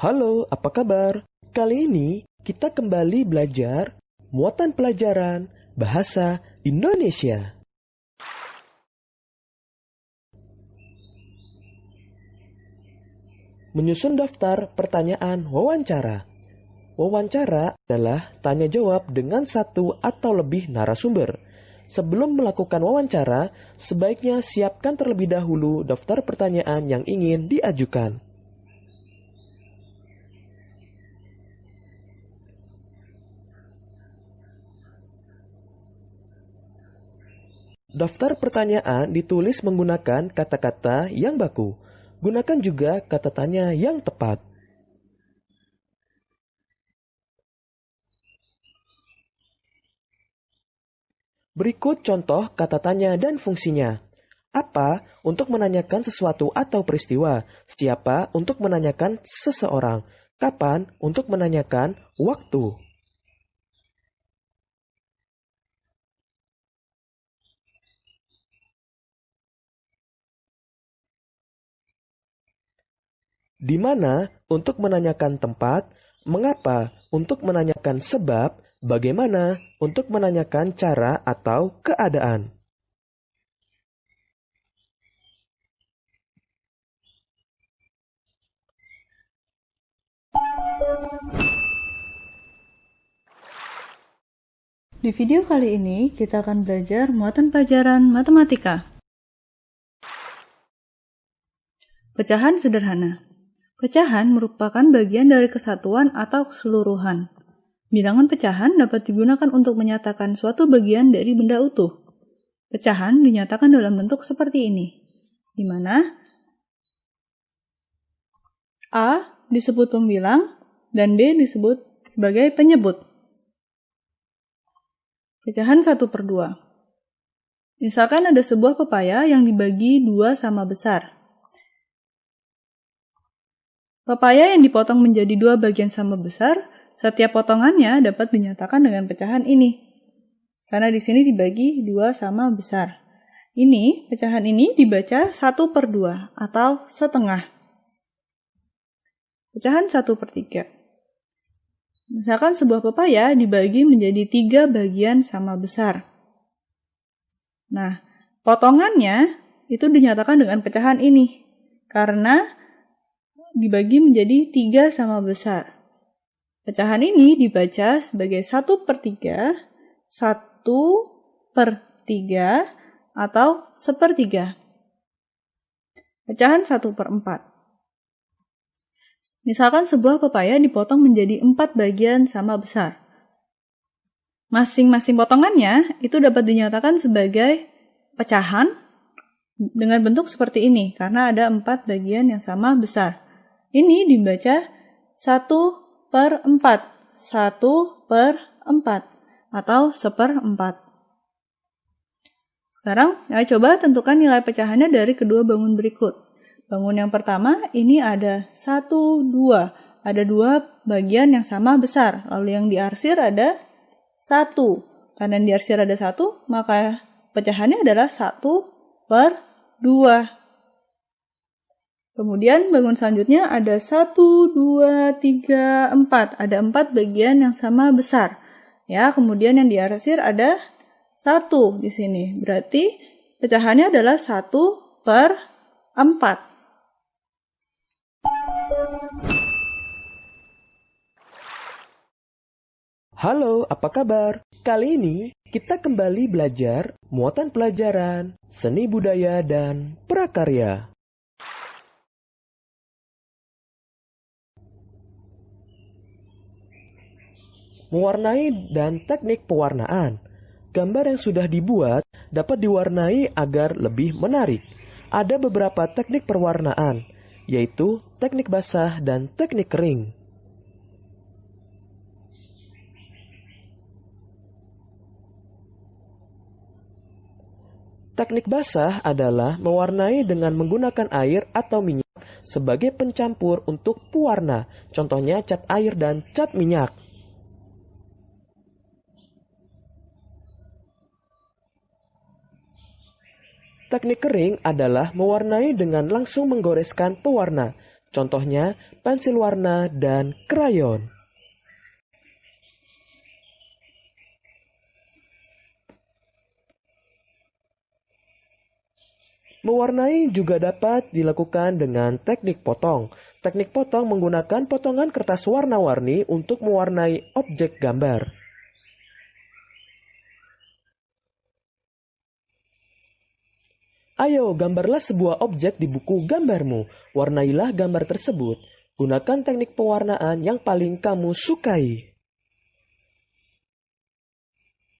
Halo, apa kabar? Kali ini kita kembali belajar muatan pelajaran bahasa Indonesia. Menyusun daftar pertanyaan wawancara. Wawancara adalah tanya jawab dengan satu atau lebih narasumber. Sebelum melakukan wawancara, sebaiknya siapkan terlebih dahulu daftar pertanyaan yang ingin diajukan. Daftar pertanyaan ditulis menggunakan kata-kata yang baku. Gunakan juga kata tanya yang tepat. Berikut contoh kata tanya dan fungsinya. Apa untuk menanyakan sesuatu atau peristiwa? Siapa untuk menanyakan seseorang? Kapan untuk menanyakan waktu? Di mana untuk menanyakan tempat? Mengapa untuk menanyakan sebab? Bagaimana untuk menanyakan cara atau keadaan? Di video kali ini, kita akan belajar muatan pelajaran matematika. Pecahan sederhana. Pecahan merupakan bagian dari kesatuan atau keseluruhan. Bilangan pecahan dapat digunakan untuk menyatakan suatu bagian dari benda utuh. Pecahan dinyatakan dalam bentuk seperti ini, di mana A disebut pembilang dan B disebut sebagai penyebut. Pecahan 1/2. Misalkan ada sebuah pepaya yang dibagi 2 sama besar. Pepaya yang dipotong menjadi 2 bagian sama besar, setiap potongannya dapat dinyatakan dengan pecahan ini. Karena di sini dibagi 2 sama besar. Pecahan ini dibaca 1/2 atau setengah. Pecahan 1/3. Misalkan sebuah pepaya dibagi menjadi 3 bagian sama besar. Nah, potongannya itu dinyatakan dengan pecahan ini. Karena dibagi menjadi 3 sama besar. Pecahan ini dibaca sebagai 1/3, 1/3, atau 1/3. Pecahan 1/4. Misalkan sebuah pepaya dipotong menjadi 4 bagian sama besar. Masing-masing potongannya itu dapat dinyatakan sebagai pecahan dengan bentuk seperti ini, karena ada 4 bagian yang sama besar. Ini dibaca 1/4, 1/4, atau 1/4. Sekarang, coba tentukan nilai pecahannya dari kedua bangun berikut. Bangun yang pertama, ini ada 1, 2. Ada 2 bagian yang sama besar. Lalu yang diarsir ada 1. Karena yang diarsir ada 1, maka pecahannya adalah 1/2. Kemudian bangun selanjutnya ada 1, 2, 3, 4. Ada 4 bagian yang sama besar. Kemudian yang diarsir ada 1 di sini. Berarti pecahannya adalah 1/4. Halo, apa kabar? Kali ini kita kembali belajar muatan pelajaran seni budaya dan prakarya. Mewarnai dan teknik pewarnaan. Gambar yang sudah dibuat dapat diwarnai agar lebih menarik. Ada beberapa teknik perwarnaan, yaitu teknik basah dan teknik kering. Teknik basah adalah mewarnai dengan menggunakan air atau minyak sebagai pencampur untuk pewarna, contohnya cat air dan cat minyak. Teknik kering adalah mewarnai dengan langsung menggoreskan pewarna. Contohnya pensil warna dan krayon. Mewarnai juga dapat dilakukan dengan teknik potong. Teknik potong menggunakan potongan kertas warna-warni untuk mewarnai objek gambar. Ayo, gambarlah sebuah objek di buku gambarmu. Warnailah gambar tersebut. Gunakan teknik pewarnaan yang paling kamu sukai.